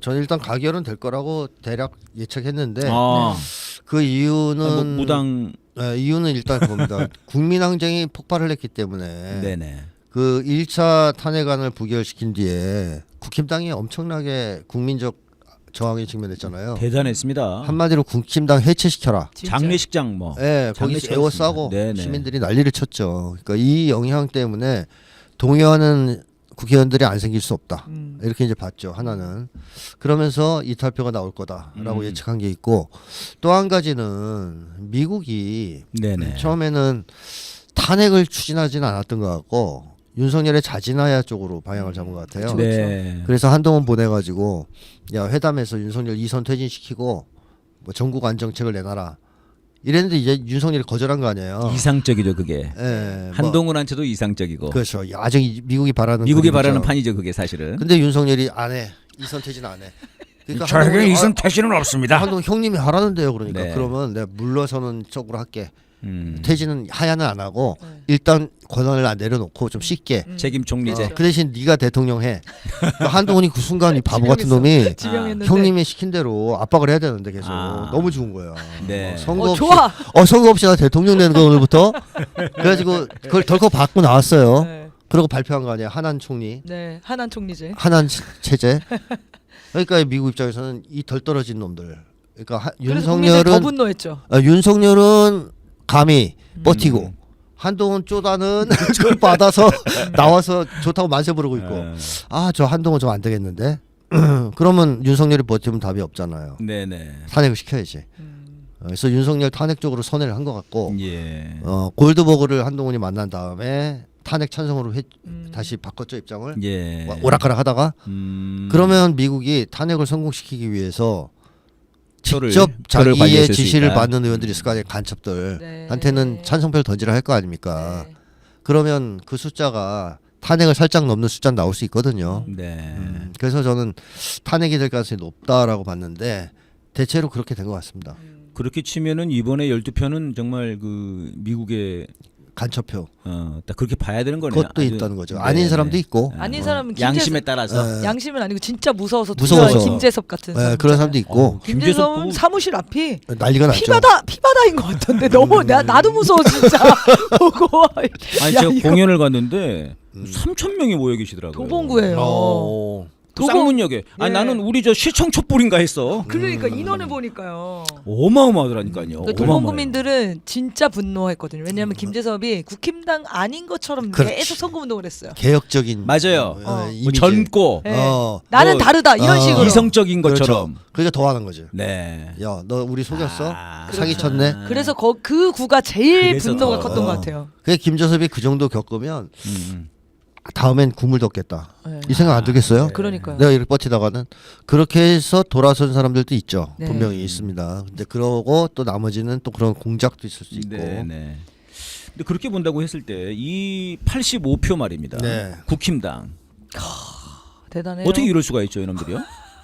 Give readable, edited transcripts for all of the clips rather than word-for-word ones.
저는 일단 가결은 될 거라고 대략 예측했는데 아, 그 이유는 뭐 무당. 이유는 일단 그겁니다. 국민항쟁이 폭발을 했기 때문에 네네. 그 1차 탄핵안을 부결시킨 뒤에 국힘당이 엄청나게 국민적 저항에 직면했잖아요. 대단했습니다. 한마디로 국힘당 해체시켜라. 진짜. 장례식장 뭐. 예, 거기 장례식장 에워싸고 네네. 시민들이 난리를 쳤죠. 그러니까 이 영향 때문에 동요하는 국회의원들이 안 생길 수 없다. 이렇게 이제 봤죠. 하나는 그러면서 이탈표가 나올 거다라고 예측한 게 있고 또 한 가지는 미국이 네네. 처음에는 탄핵을 추진하지는 않았던 것 같고 윤석열의 자진하야 쪽으로 방향을 잡은 것 같아요. 네. 그래서 한동훈 보내가지고 야 회담에서 윤석열 2선 퇴진시키고 뭐 전국 안정책을 내놔라 이랬는데 이제 윤석열이 거절한 거 아니에요. 이상적이죠 그게. 예, 한동훈한테도 이상적이고. 그렇죠. 아직 미국이 바라는 미국이 그림이죠. 바라는 판이죠 그게 사실은. 근데 윤석열이 안 해. 2선 퇴진 안 해. 그러니까 저에게 이선 퇴진은 없습니다. 한동훈 형님이 하라는데요. 그러니까 네. 그러면 내가 물러서는 쪽으로 할게. 퇴진은 하야는 안 하고 일단 권한을 안 내려놓고 좀 쉽게 책임 총리제. 그 대신 네가 대통령 해. 한동훈이 그 순간 이 바보 같은 놈이 지명했는데. 형님이 시킨 대로 압박을 해야 되는데 계속 아. 너무 죽은 거야. 네. 선거 없이 좋아. 선거 없이 나 대통령 되는 거 오늘부터. 그래가지고 그걸 덜컥 받고 나왔어요. 네. 그러고 발표한 거 아니야. 한한 총리, 네, 한한 총리제. 한한 체제. 그러니까 미국 입장에서는 이 덜 떨어진 놈들. 그러니까 그래서 국민들이 더 윤석열은 분노했죠. 윤석열은 감히 버티고 한동훈 쪼다는 좀 받아서 나와서 좋다고 만세 부르고 있고 아 저 한동훈 좀 안 되겠는데 그러면 윤석열이 버티면 답이 없잖아요. 네네. 탄핵을 시켜야지. 그래서 윤석열 탄핵 쪽으로 선회를 한 것 같고 예. 골드버그를 한동훈이 만난 다음에 탄핵 찬성으로 다시 바꿨죠 입장을. 예. 오락가락 하다가 그러면 미국이 탄핵을 성공시키기 위해서 직접 표를 자기의 발휘했을 수 지시를 있다. 받는 의원들이 있을 거 아니에요. 간첩들한테는 네. 찬성표를 던지라 할 거 아닙니까. 네. 그러면 그 숫자가 탄핵을 살짝 넘는 숫자 나올 수 있거든요. 네. 그래서 저는 탄핵이 될 가능성이 높다라고 봤는데 대체로 그렇게 된 것 같습니다. 그렇게 치면은 이번에 12표는 정말 그 미국의 간첩표 딱 그렇게 봐야 되는 거네요. 그것도 아주- 있다는 거죠. 네, 아닌 사람도 네. 있고 아닌 사람은 양심에 따라서. 양심은 아니고 진짜 무서워서 무서워서. 투표한 김재섭 같은 사람. 그런 사람도 있고 김재섭은 사무실 앞이 난리가 났죠. 피바다인 것 같던데 너무 나도 무서워 진짜 보고. 아니 야, 제가 이거 공연을 갔는데 3천 명이 모여 계시더라고요. 도봉구예요. 쌍문역에. 아니 예. 나는 우리 저 시청 촛불인가 했어. 그러니까 인원을 보니까요. 어마어마하더라니까요. 그러니까 도봉구민들은 진짜 분노했거든요. 왜냐하면 김재섭이 국힘당 아닌 것처럼 그렇지. 계속 선거운동을 했어요. 개혁적인 맞아요. 뭐 이미지. 젊고 네. 어. 나는 뭐, 다르다 이런 식으로. 이성적인 것처럼. 그렇죠. 그러니까 더 하는 거지. 네. 야, 너 우리 속였어? 아, 사기 그렇죠. 쳤네. 그래서 그 구가 제일 그래서 분노가 더. 컸던 것 같아요. 그게 김재섭이 그 정도 겪으면 다음엔 국물 덮겠다. 네. 이 생각 안 들겠어요? 그러니까요. 내가 이렇게 버티다가는 그렇게 해서 돌아선 사람들도 있죠. 네. 분명히 있습니다. 근데 그러고 또 나머지는 또 그런 공작도 있을 수 있고. 네, 네. 근데 그렇게 본다고 했을 때 이 85표 말입니다. 네. 국힘당. 대단해요. 어떻게 이럴 수가 있죠, 이놈들이요?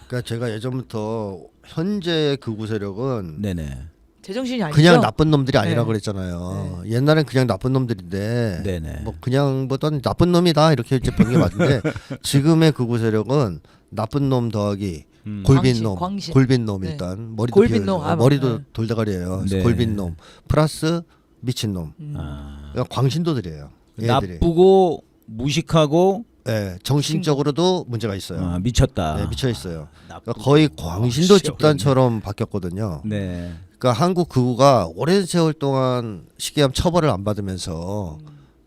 그러니까 제가 예전부터 현재 극우 세력은 네네. 제정신이 아니죠. 그냥 나쁜 놈들이 아니라 네. 그랬잖아요. 옛날엔 그냥 나쁜 놈들인데 네네. 뭐 그냥 보던 나쁜 놈이다 이렇게 이제 보는 게 맞는데 지금의 극우 세력은 나쁜 놈 더하기 골빈 놈, 광신. 골빈 놈 네. 일단 머리도 골빈 비어- 놈. 아, 머리도 네. 돌대가리예요. 그래서 네. 골빈 놈 플러스 미친 놈. 아. 그러니까 광신도들이에요. 얘들이. 나쁘고 무식하고 네, 정신적으로도 문제가 있어요. 미쳤다. 네, 미쳐 있어요. 나쁘고. 그러니까 거의 광신도 씨, 집단처럼 바뀌었거든요. 네. 그러니까 한국 극우가 오랜 세월 동안 쉽게 처벌을 안 받으면서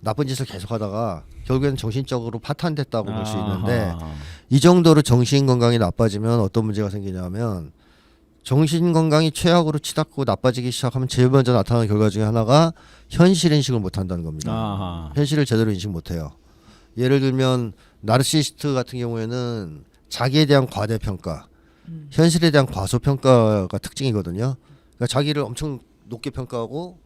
나쁜 짓을 계속하다가 결국에는 정신적으로 파탄됐다고 볼 수 있는데 아하. 이 정도로 정신 건강이 나빠지면 어떤 문제가 생기냐면 정신 건강이 최악으로 치닫고 나빠지기 시작하면 제일 먼저 나타나는 결과 중에 하나가 현실 인식을 못 한다는 겁니다. 아하. 현실을 제대로 인식 못 해요. 예를 들면 나르시시스트 같은 경우에는 자기에 대한 과대평가, 현실에 대한 과소평가가 특징이거든요. 그러니까 자기를 엄청 높게 평가하고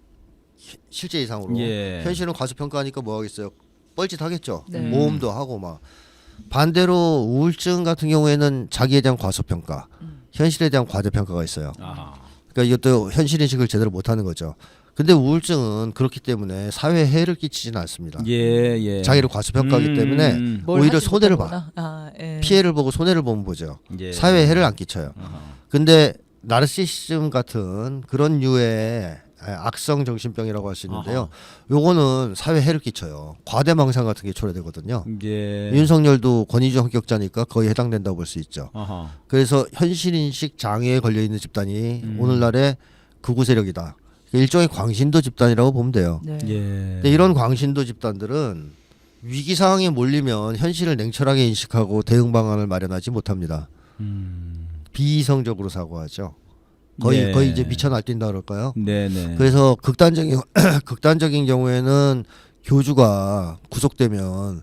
실제 이상으로 예. 현실은 과소평가하니까 뭐 하겠어요? 뻘짓 하겠죠. 네. 모험도 하고 막. 반대로 우울증 같은 경우에는 자기에 대한 과소평가, 현실에 대한 과대평가가 있어요. 아하. 그러니까 이것도 현실 인식을 제대로 못 하는 거죠. 근데 우울증은 그렇기 때문에 사회에 해를 끼치지는 않습니다. 예. 자기를 과소평가하기 때문에 뭘 오히려 하지 손해를 못하거나. 아, 예. 피해를 보고 손해를 보면 보죠. 예. 사회에 해를 안 끼쳐요. 아하. 근데 나르시시즘 같은 그런 류의 악성 정신병이라고 할 수 있는데요. 요거는 사회에 해를 끼쳐요. 과대망상 같은 게 초래되거든요. 예. 윤석열도 권위주의 합격자니까 거의 해당된다고 볼 수 있죠. 아하. 그래서 현실인식 장애에 걸려 있는 집단이 오늘날의 극우 세력이다. 일종의 광신도 집단이라고 보면 돼요. 네. 예. 근데 이런 광신도 집단들은 위기 상황에 몰리면 현실을 냉철하게 인식하고 대응 방안을 마련하지 못합니다. 비이성적으로 사고하죠. 거의 네. 이제 미쳐 날뛴다 그럴까요? 네네. 그래서 극단적인 경우에는 교주가 구속되면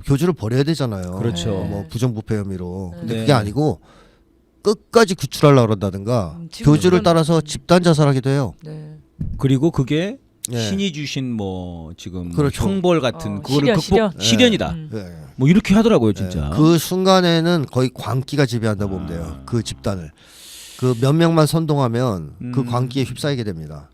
교주를 버려야 되잖아요. 그렇죠. 뭐 부정부패 혐의로. 근데 네. 그게 아니고 끝까지 구출하려고 그런다든가 지금 교주를 그런- 따라서 집단 자살하기도 해요. 네. 그리고 그게 예. 신이 주신 뭐 지금 그렇죠. 형벌 같은 어, 그거를 시련. 시련이다. 예. 뭐 이렇게 하더라고요, 진짜. 그 순간에는 거의 광기가 지배한다 보면 아. 돼요. 그 집단을. 그 몇 명만 선동하면 그 음. 광기에 휩싸이게 됩니다.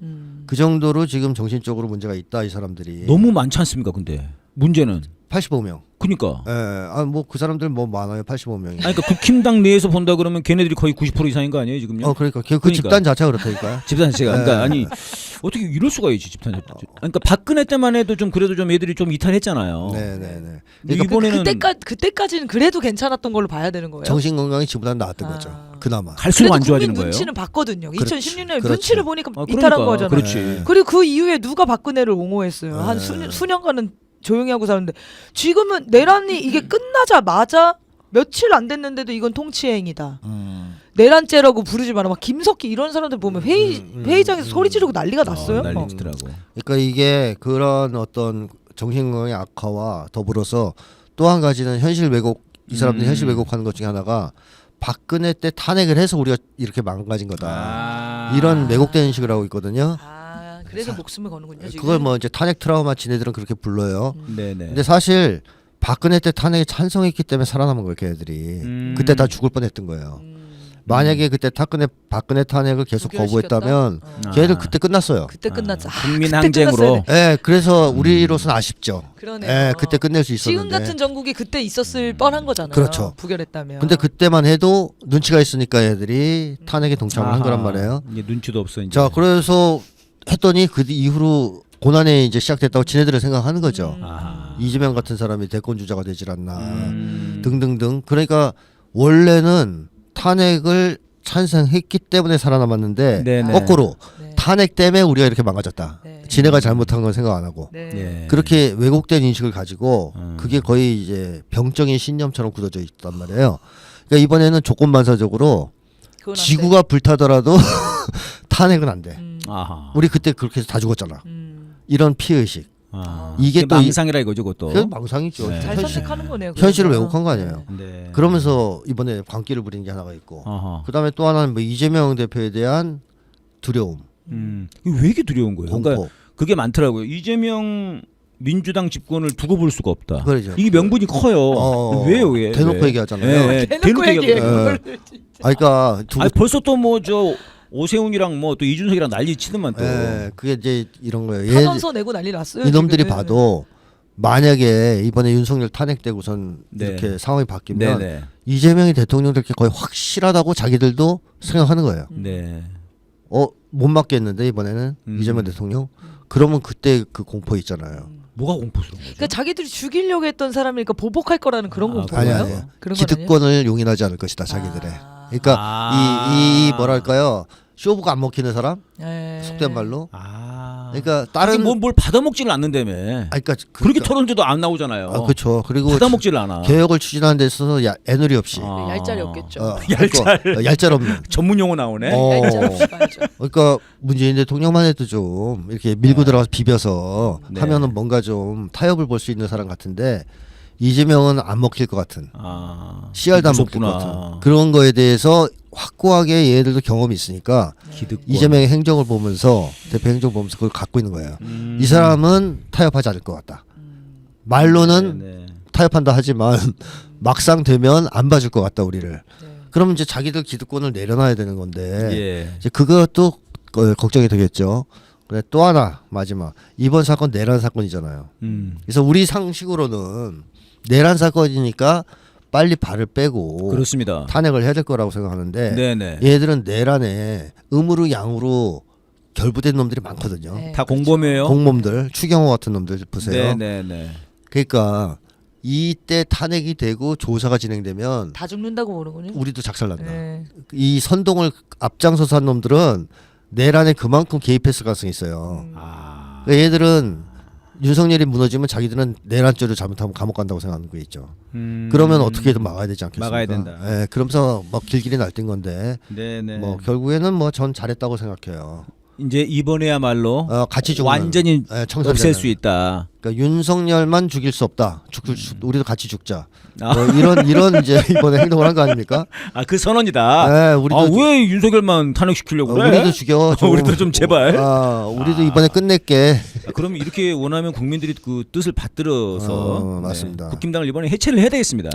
그 정도로 지금 정신적으로 문제가 있다 이 사람들이. 너무 많지 않습니까, 근데 문제는. 85명. 그러니까. 예. 뭐 그 사람들 뭐 많아요. 85명이. 아니, 그러니까 국힘당 내에서 본다 그러면 걔네들이 거의 90% 이상인 거 아니에요, 지금요? 그러니까 그 그러니까. 집단 자체가 그렇다니까요. 집단 자체가. 그러니까 네. 아니 어떻게 이럴 수가 있지 집단 자체. 그러니까 박근혜 때만 해도 좀 그래도 좀 애들이 좀 이탈했잖아요. 네네네. 근데 이번에는 그때까지는 그래도 괜찮았던 걸로 봐야 되는 거예요. 정신 건강이 지보다 나았던 아. 거죠. 그나마. 갈수록 안 그래도 좋아지는 국민 거예요. 눈치는 봤거든요. 그렇지. 2016년에 그렇지. 눈치를 보니까 아, 이탈한 그러니까. 거잖아요. 그렇지. 네. 그리고 그 이후에 누가 박근혜를 옹호했어요. 한 네. 수년간은 조용히 하고 사는데 지금은 내란이 이게 끝나자마자 며칠 안 됐는데도 이건 통치행위다. 내란죄라고 부르지 마라. 막 김석기 이런 사람들 보면 회의장에서 소리 지르고 난리가 났어요. 난리치더라고. 그러니까 이게 그런 어떤 정신 건강의 악화와 더불어서 또 한 가지는 현실 왜곡. 이 사람들이 현실 왜곡하는 것 중에 하나가 박근혜 때 탄핵을 해서 우리가 이렇게 망가진 거다. 아. 이런 왜곡된 인식을 하고 있거든요. 그래서 목숨을 거는군요. 지금. 그걸 뭐 이제 탄핵 트라우마 지네들은 그렇게 불러요. 네네. 근데 사실 박근혜 때 탄핵에 찬성했기 때문에 살아남은 거예요, 걔네들이. 그때 다 죽을 뻔했던 거예요. 만약에 그때 박근혜 탄핵을 계속 부결시켰다? 거부했다면 아. 걔네들 그때 끝났어요. 그때 끝났죠. 국민 그때 항쟁으로. 끝났어야 돼. 예, 그래서 우리로서는 아쉽죠. 그러네요. 예, 그때 끝낼 수 있었는데. 지금 같은 전국이 그때 있었을 뻔한 거잖아요. 그렇죠. 부결했다면. 근데 그때만 해도 눈치가 있으니까 애들이 탄핵에 동참을 한 거란 말이에요. 이제 눈치도 없어 이제. 자, 그래서 했더니 그 이후로 고난이 이제 시작됐다고 지네들은 생각하는 거죠. 아하. 이재명 같은 사람이 대권 주자가 되질 않나 등등등. 그러니까 원래는 탄핵을 찬성했기 때문에 살아남았는데 네네. 거꾸로 네. 탄핵 때문에 우리가 이렇게 망가졌다. 네. 지네가 잘못한 건 생각 안 하고 네. 예. 그렇게 왜곡된 인식을 가지고 그게 거의 이제 병적인 신념처럼 굳어져 있단 말이에요. 그러니까 이번에는 조건반사적으로 그건 안 돼. 지구가 불타더라도 탄핵은 안 돼. 아하. 우리 그때 그렇게 해서 다 죽었잖아. 이런 피의식. 아. 이게 그게 또 망상이라 이거죠, 그것도. 그건 망상이죠. 네. 잘 현실, 선택하는 거네요. 현실을 그러면. 왜곡한 거 아니에요. 네. 그러면서 이번에 광기를 부린 게 하나가 있고 아하. 그다음에 또 하나는 뭐 이재명 대표에 대한 두려움, 이게 왜 이렇게 두려운 거예요? 공포. 그러니까 그게 많더라고요. 이재명 민주당 집권을 두고 볼 수가 없다. 그러죠. 이게 명분이 커요. 왜요, 왜? 대놓고 왜? 얘기하잖아요. 예, 대놓고 얘기해. 그걸. 그러니까 아니, 벌써 또 뭐 저 오세훈이랑 뭐 또 이준석이랑 난리 치더만 또. 그게 이제 이런 거예요. 탄원서 내고 난리 났어요. 이놈들이 지금. 봐도 만약에 이번에 윤석열 탄핵되고선 네. 이렇게 상황이 바뀌면 네네. 이재명이 대통령 될 게 거의 확실하다고 자기들도 생각하는 거예요. 네. 못 맞겠는데 이번에는 이재명 대통령? 그러면 그때 그 공포 있잖아요. 뭐가 공포스러운 거죠? 그러니까 자기들이 죽이려고 했던 사람이니까 보복할 거라는 그런 아, 공포예요. 아니 그런 건 기득권을 용인하지 않을 것이다 자기들의. 아. 그러니까 아. 이 뭐랄까요 쇼부가 안 먹히는 사람 네. 속된 말로. 아. 그러니까 다른 뭘 받아먹지를 않는다며. 그러니까 그렇게 털어줘도 안 나오잖아요. 그렇죠. 그리고 받아먹지를 않아. 개혁을 추진하는 데 있어서 애누리 없이 얄짤이 없겠죠. 얄짤 없는. 전문 용어 나오네. 얄짤 없이 가야죠. 그러니까 문재인 대통령만 해도 좀 이렇게 밀고 들어가서 비벼서 네. 하면은 뭔가 좀 타협을 볼 수 있는 사람 같은데 이재명은 안 먹힐 것 같은 씨알도 안 먹힐 것 같은 그런 거에 대해서 확고하게 얘들도 경험이 있으니까 기득권. 이재명의 행정을 보면서 대표 행정 보면서 그걸 갖고 있는 거예요. 이 사람은 타협하지 않을 것 같다. 말로는 네. 타협한다 하지만 막상 되면 안 봐줄 것 같다 우리를. 네. 그러면 이제 자기들 기득권을 내려놔야 되는 건데 예. 이제 그것도 걱정이 되겠죠. 그래 또 하나 마지막 이번 사건 내란 사건이잖아요. 음. 그래서 우리 상식으로는 내란 사건이니까 빨리 발을 빼고 그렇습니다. 탄핵을 해야 될 거라고 생각하는데 네네. 얘들은 내란에 음으로 양으로 결부된 놈들이 많거든요. 네. 다 공범이에요. 공범들 추경호 같은 놈들 보세요. 네네네. 그러니까 이때 탄핵이 되고 조사가 진행되면 다 죽는다고 모르군요. 우리도 작살난다. 네. 이 선동을 앞장서서 한 놈들은 내란에 그만큼 개입했을 가능성이 있어요. 아. 그러니까 얘들은 윤석열이 무너지면 자기들은 내란죄로 잘못하면 감옥 간다고 생각하는 게 있죠. 그러면 어떻게든 막아야 되지 않겠습니까? 막아야 된다. 예, 그러면서 뭐 길길이 날뛴 건데 네네. 뭐 결국에는 뭐 전 잘했다고 생각해요. 이제 이번에야말로 같이 죽는 완전히 예, 청산되는. 없앨 수 있다. 그러니까 윤석열만 죽일 수 없다. 우리도 같이 죽자. 아. 뭐 이런 이제 이번에 행동을 한 거 아닙니까? 아 그 선언이다. 네, 우리도 왜 윤석열만 탄핵시키려고 그래? 우리도 죽여. 우리도 좀 제발. 우리도 이번에 끝낼게. 그럼 이렇게 원하면 국민들이 그 뜻을 받들어서 맞습니다. 국힘당을 이번에 해체를 해야 되겠습니다.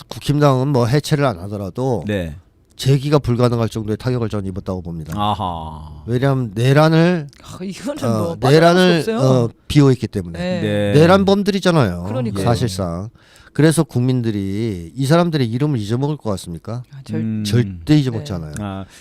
국힘당은 뭐 해체를 안 하더라도 네. 재기가 불가능할 정도의 타격을 전 입었다고 봅니다. 아하. 왜냐하면 내란을 이건 좀 뭐 빠져나갈 수 내란을 없어요. 비호했기 때문에 네. 네. 내란범들이잖아요. 그러니까요. 사실상. 그래서 국민들이 이 사람들의 이름을 잊어먹을 것 같습니까? 아, 절- 절대 잊어먹지 네. 않아요. 아,